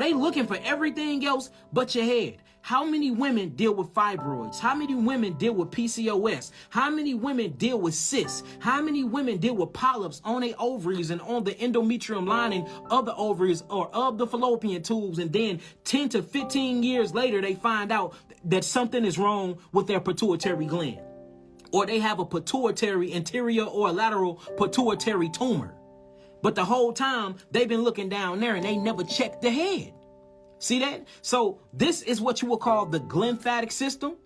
They looking for everything else but your head. How many women deal with fibroids? How many women deal with PCOS? How many women deal with cysts? How many women deal with polyps on their ovaries and on the endometrium lining of the ovaries or of the fallopian tubes? And then 10 to 15 years later, they find out that something is wrong with their pituitary gland, or they have a pituitary anterior or lateral pituitary tumor. But the whole time they've been looking down there and they never checked the head. See that? So this is what you would call the glymphatic system.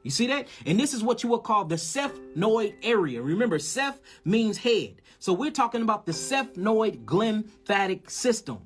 You see that? And this is what you would call the sphenoid area. Remember, seph means head. So we're talking about the sphenoid glymphatic system.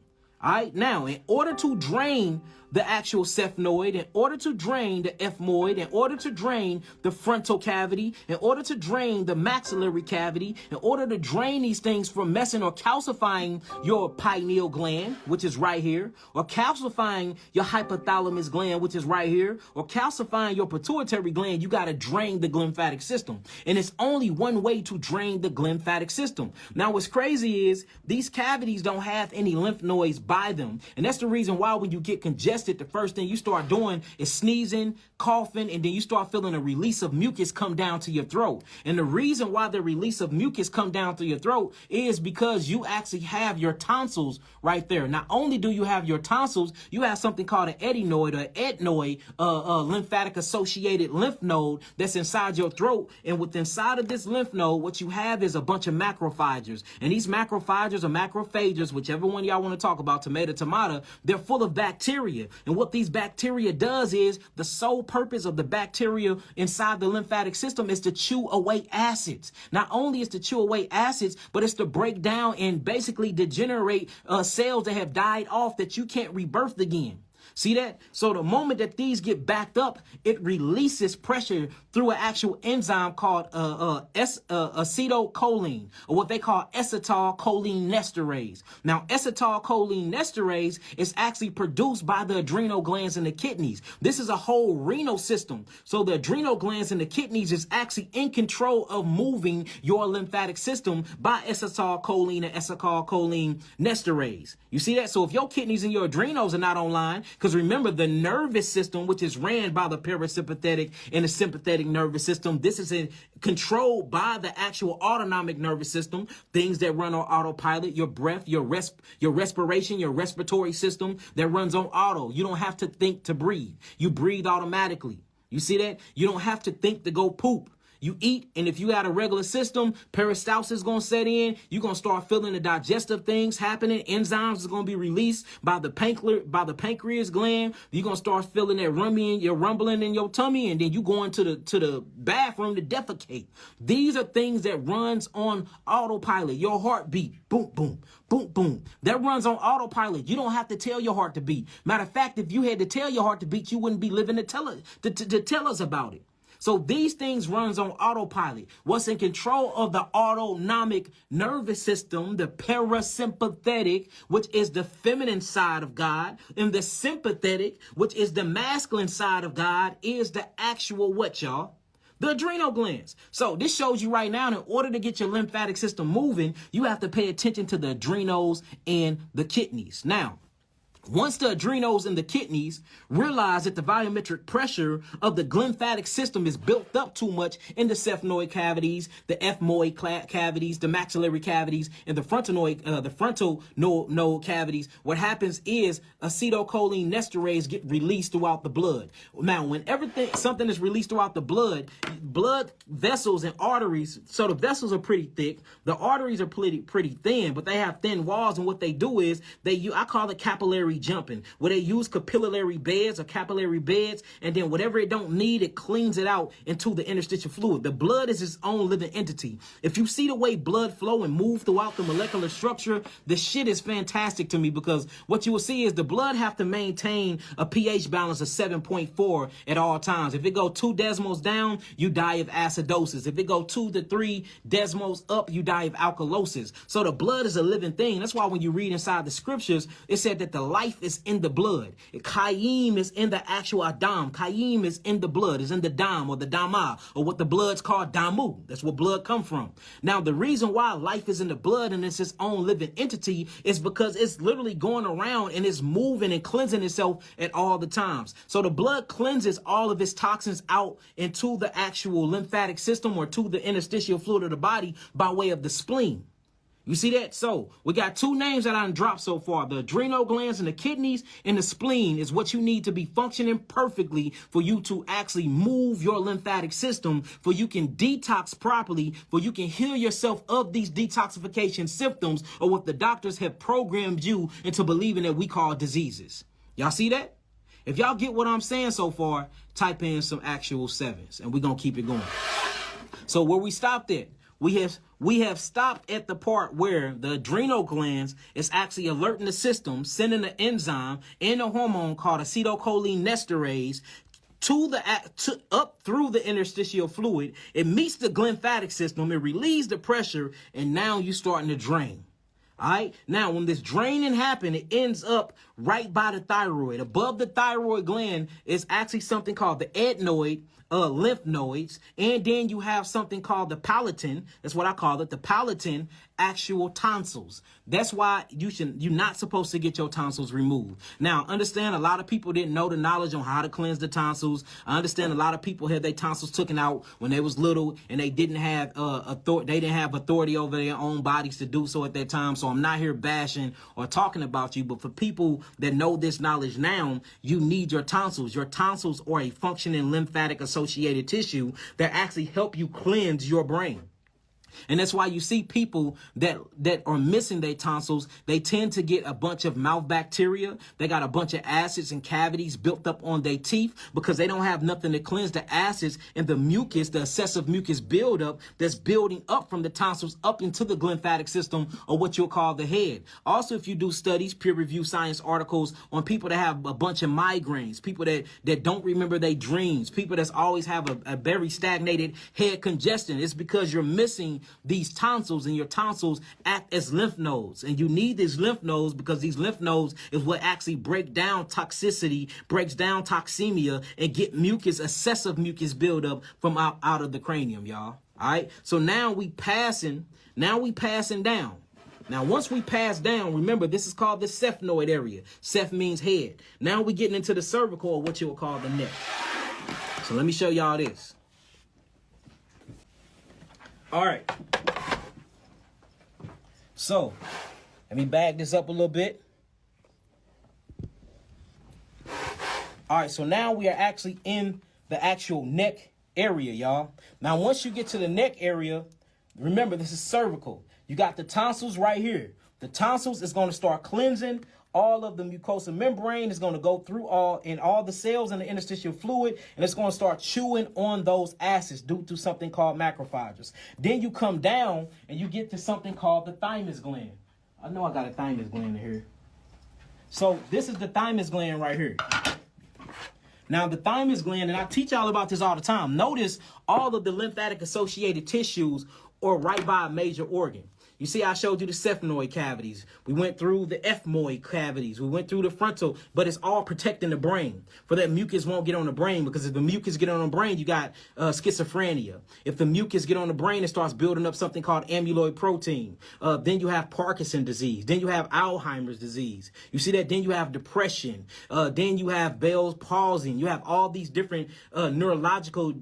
All right. Now, in order to drain the actual sphenoid, in order to drain the ethmoid, in order to drain the frontal cavity, in order to drain the maxillary cavity, in order to drain these things from messing or calcifying your pineal gland, which is right here, or calcifying your hypothalamus gland, which is right here, or calcifying your pituitary gland, you got to drain the glymphatic system. And it's only one way to drain the glymphatic system. Now, what's crazy is these cavities don't have any lymph nodes by them. And that's the reason why when you get congested, the first thing you start doing is sneezing, coughing, and then you start feeling a release of mucus come down to your throat. And the reason why the release of mucus come down to your throat is because you actually have your tonsils right there. Not only do you have your tonsils, you have something called an adenoid or ethmoid, lymphatic associated lymph node that's inside your throat. And with inside of this lymph node, what you have is a bunch of macrophages. And these macrophages or macrophages, whichever one y'all want to talk about, tomato, they're full of bacteria. And what these bacteria does is the sole purpose of the bacteria inside the lymphatic system is to chew away acids. Not only is to chew away acids, but it's to break down and basically degenerate cells that have died off that you can't rebirth again. See that? So the moment that these get backed up, it releases pressure through an actual enzyme called acetylcholine, or what they call acetylcholinesterase. Now, acetylcholinesterase is actually produced by the adrenal glands in the kidneys. This is a whole renal system. So the adrenal glands in the kidneys is actually in control of moving your lymphatic system by acetylcholine and acetylcholinesterase. You see that? So if your kidneys and your adrenals are not online, because remember, the nervous system, which is ran by the parasympathetic and the sympathetic nervous system, this is controlled by the actual autonomic nervous system, things that run on autopilot, your breath, your respiration, your respiratory system that runs on auto. You don't have to think to breathe. You breathe automatically. You see that? You don't have to think to go poop. You eat, and if you got a regular system, peristalsis is going to set in. You're going to start feeling the digestive things happening. Enzymes is going to be released by the pancreas gland. You're going to start feeling that rumbling in your tummy, and then you go into the bathroom to defecate. These are things that runs on autopilot. Your heartbeat, boom, boom, boom, boom. That runs on autopilot. You don't have to tell your heart to beat. Matter of fact, if you had to tell your heart to beat, you wouldn't be living to tell us about it. So these things runs on autopilot. What's in control of the autonomic nervous system, the parasympathetic, which is the feminine side of God, and the sympathetic, which is the masculine side of God, is the actual what, y'all? The adrenal glands. So this shows you right now, in order to get your lymphatic system moving, you have to pay attention to the adrenals and the kidneys. Now, once the adrenals and the kidneys realize that the volumetric pressure of the glymphatic system is built up too much in the sphenoid cavities, the ethmoid cavities, the maxillary cavities, and the frontal node cavities, what happens is acetylcholinesterase get released throughout the blood. Now, whenever something is released throughout the blood vessels and arteries, so the vessels are pretty thick, the arteries are pretty thin, but they have thin walls, and what they do is I call it capillary jumping, where they use capillary beds, and then whatever it don't need, it cleans it out into the interstitial fluid. The blood is its own living entity. If you see the way blood flow and move throughout the molecular structure, the shit is fantastic to me, because what you will see is the blood have to maintain a pH balance of 7.4 at all times. If it go 2 decimals down, you die of acidosis. If it go 2 to 3 decimals up, you die of alkalosis. So the blood is a living thing. That's why when you read inside the scriptures, it said that the life is in the blood. Kayim is in the actual Adam. Kayim is in the blood, is in the Dam or the Dama, or what the blood's called Damu. That's where blood come from. Now, the reason why life is in the blood and it's its own living entity is because it's literally going around and it's moving and cleansing itself at all the times. So the blood cleanses all of its toxins out into the actual lymphatic system or to the interstitial fluid of the body by way of the spleen. You see that? So we got two names that I dropped so far. The adrenal glands and the kidneys, and the spleen is what you need to be functioning perfectly for you to actually move your lymphatic system, for you can detox properly, for you can heal yourself of these detoxification symptoms or what the doctors have programmed you into believing that we call diseases. Y'all see that? If y'all get what I'm saying so far, type in some actual sevens and we're going to keep it going. So where we stopped at, we have stopped at the part where the adrenal glands is actually alerting the system, sending an enzyme and a hormone called acetylcholinesterase up through the interstitial fluid. It meets the lymphatic system, it relieves the pressure, and now you're starting to drain. All right. Now, when this draining happens, it ends up right by the thyroid. Above the thyroid gland is actually something called the adenoid lymph nodes. And then you have something called the palatine. That's what I call it. The palatine actual tonsils. That's why you're not supposed to get your tonsils removed. Now, understand a lot of people didn't know the knowledge on how to cleanse the tonsils. I understand a lot of people had their tonsils taken out when they was little and they didn't have authority over their own bodies to do so at that time. So I'm not here bashing or talking about you, but for people that know this knowledge now, you need your tonsils. Your tonsils are a functioning lymphatic associated tissue that actually help you cleanse your brain. And that's why you see people that are missing their tonsils. They tend to get a bunch of mouth bacteria. They got a bunch of acids and cavities built up on their teeth because they don't have nothing to cleanse the acids and the mucus, the excessive mucus buildup that's building up from the tonsils up into the lymphatic system, or what you'll call the head. Also, if you do studies, peer-reviewed science articles on people that have a bunch of migraines, people that don't remember their dreams, people that always have a very stagnated head congestion, it's because you're missing these tonsils, and your tonsils act as lymph nodes, and you need these lymph nodes because these lymph nodes is what actually break down toxicity, breaks down toxemia, and get mucus, excessive mucus buildup from out of the cranium, y'all. All right. So now we passing down. Now, once we pass down, remember, this is called the sphenoid area. Seph means head. Now we're getting into the cervical, or what you would call the neck. So let me show y'all this. All right. So let me back this up a little bit. All right. So now we are actually in the actual neck area, y'all. Now, once you get to the neck area, remember, this is cervical. You got the tonsils right here. The tonsils is going to start cleansing all of the mucosal membrane. Is going to go through all the cells in the interstitial fluid, and it's going to start chewing on those acids due to something called macrophages. Then you come down and you get to something called the thymus gland. I know I got a thymus gland in here. So this is the thymus gland right here. Now, the thymus gland, and I teach y'all about this all the time. Notice all of the lymphatic associated tissues are right by a major organ. You see, I showed you the sphenoid cavities. We went through the ethmoid cavities. We went through the frontal, but it's all protecting the brain. For that mucus won't get on the brain, because if the mucus get on the brain, you got schizophrenia. If the mucus get on the brain, it starts building up something called amyloid protein. Then you have Parkinson's disease. Then you have Alzheimer's disease. You see that? Then you have depression. Then you have Bell's palsy. You have all these different neurological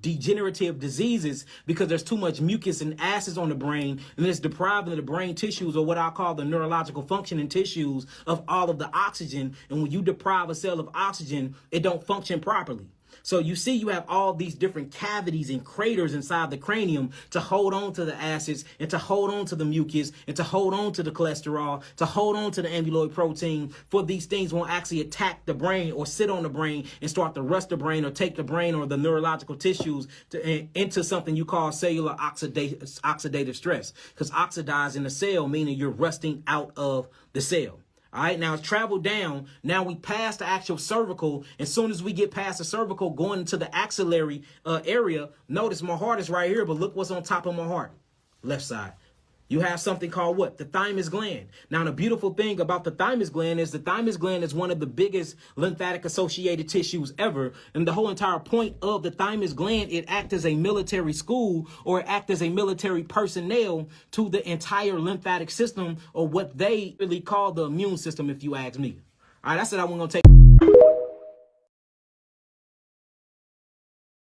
degenerative diseases because there's too much mucus and acids on the brain, and it's depriving the brain tissues, or what I call the neurological functioning tissues, of all of the oxygen. And when you deprive a cell of oxygen, it don't function properly. So you see, you have all these different cavities and craters inside the cranium to hold on to the acids, and to hold on to the mucus, and to hold on to the cholesterol, to hold on to the amyloid protein, for these things won't actually attack the brain or sit on the brain and start to rust the brain or take the brain or the neurological tissues into something you call cellular oxidative stress. Because oxidizing the cell, meaning you're rusting out of the cell. All right, now it's traveled down. Now we pass the actual cervical. As soon as we get past the cervical, going into the axillary area, notice my heart is right here, but look what's on top of my heart. Left side. You have something called what? The thymus gland. Now, the beautiful thing about the thymus gland is one of the biggest lymphatic associated tissues ever. And the whole entire point of the thymus gland, it acts as a military school, or it acts as a military personnel to the entire lymphatic system, or what they really call the immune system, if you ask me. All right, that's it. I'm going to take.